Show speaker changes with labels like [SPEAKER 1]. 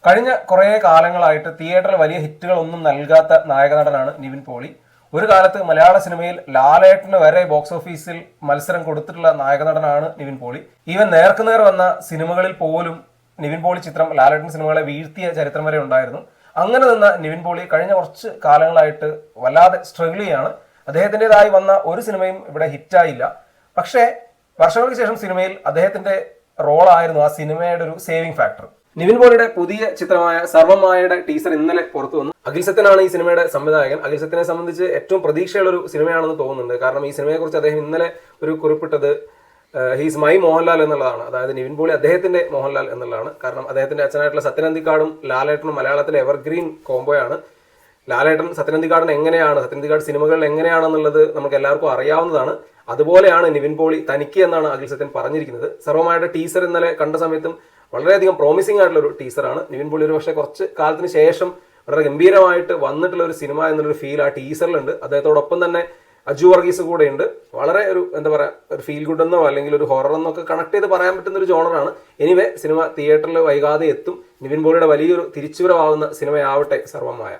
[SPEAKER 1] കഴിഞ്ഞ കുറേ കാലങ്ങളായിട്ട് തിയേറ്ററിൽ വലിയ ഹിറ്റുകളൊന്നും നൽകാത്ത നായകനടനാണ് നിവിൻ പോളി. ഒരു കാലത്ത് മലയാള സിനിമയിൽ ലാലേട്ടന് വരെ ബോക്സ് ഓഫീസിൽ മത്സരം കൊടുത്തിട്ടുള്ള നായകനടനാണ് നിവിൻ പോളി. ഈവൻ നേർക്കുനേർ വന്ന സിനിമകളിൽ പോലും നിവിൻ പോളി ചിത്രം ലാലേട്ടൻ സിനിമകളെ വീഴ്ത്തിയ ചരിത്രം വരെ ഉണ്ടായിരുന്നു. അങ്ങനെ നിന്ന നിവിൻ പോളി കഴിഞ്ഞ കുറച്ച് കാലങ്ങളായിട്ട് വല്ലാതെ സ്ട്രഗിൾ ചെയ്യാണ്. അദ്ദേഹത്തിൻ്റെതായി വന്ന ഒരു സിനിമയും ഇവിടെ ഹിറ്റായില്ല. പക്ഷേ വർഷങ്ങൾക്ക് ശേഷം സിനിമയിൽ അദ്ദേഹത്തിന്റെ റോളായിരുന്നു ആ സിനിമയുടെ ഒരു സേവിങ് ഫാക്ടർ. നിവിൻ പോളിയുടെ പുതിയ ചിത്രമായ സർവമായയുടെ ടീസർ ഇന്നലെ പുറത്തു വന്നു. അഖിൽ സത്യനാണ് ഈ സിനിമയുടെ സംവിധായകൻ. അഖിൽ സത്യനെ സംബന്ധിച്ച് ഏറ്റവും പ്രതീക്ഷയുള്ള ഒരു സിനിമയാണെന്ന് തോന്നുന്നുണ്ട്. കാരണം ഈ സിനിമയെക്കുറിച്ച് അദ്ദേഹം ഇന്നലെ ഒരു കുറിപ്പിട്ടത് ഹീസ് മൈ മോഹൻലാൽ എന്നുള്ളതാണ്. അതായത് നിവിൻ പോളി അദ്ദേഹത്തിന്റെ മോഹൻലാൽ എന്നുള്ളതാണ്. കാരണം അദ്ദേഹത്തിന്റെ അച്ഛനായിട്ടുള്ള സത്യനന്ദിക്കാടും ലാലേട്ടനും മലയാളത്തിലെ എവർഗ്രീൻ കോംബോയാണ്. ലാലേട്ടൻ സത്യനന്ദിക്കാടൻ എങ്ങനെയാണ്, സത്യനന്ദിക്കാട് സിനിമകളിൽ എങ്ങനെയാണെന്നുള്ളത് നമുക്ക് എല്ലാവർക്കും അറിയാവുന്നതാണ്. അതുപോലെയാണ് നിവിൻ പോളി തനിക്ക് എന്നാണ് അഖിൽ സത്യൻ പറഞ്ഞിരിക്കുന്നത്. സർവമായുടെ ടീസർ ഇന്നലെ കണ്ട സമയത്തും വളരെയധികം പ്രോമിസിംഗ് ആയിട്ടുള്ള ഒരു ടീസറാണ്. നിവിൻ പോളി ഒരു പക്ഷേ കുറച്ച് കാലത്തിന് ശേഷം വളരെ ഗംഭീരമായിട്ട് വന്നിട്ടുള്ള ഒരു സിനിമ എന്നുള്ളൊരു ഫീൽ ആ ടീസറിലുണ്ട്. അദ്ദേഹത്തോടൊപ്പം തന്നെ അജു വർഗീസ് കൂടെ ഉണ്ട്. വളരെ ഒരു എന്താ പറയുക, ഒരു ഫീൽ ഗുഡ് എന്നോ അല്ലെങ്കിൽ ഒരു ഹൊറർ എന്നൊക്കെ കണക്ട് ചെയ്ത് പറയാൻ പറ്റുന്ന ഒരു ജോണറാണ്. എനിവേ സിനിമ തിയേറ്ററിൽ വൈകാതെ എത്തും. നിവിൻ പോളിയുടെ വലിയൊരു തിരിച്ചുവരവാകുന്ന സിനിമയാവട്ടെ സർവമായ.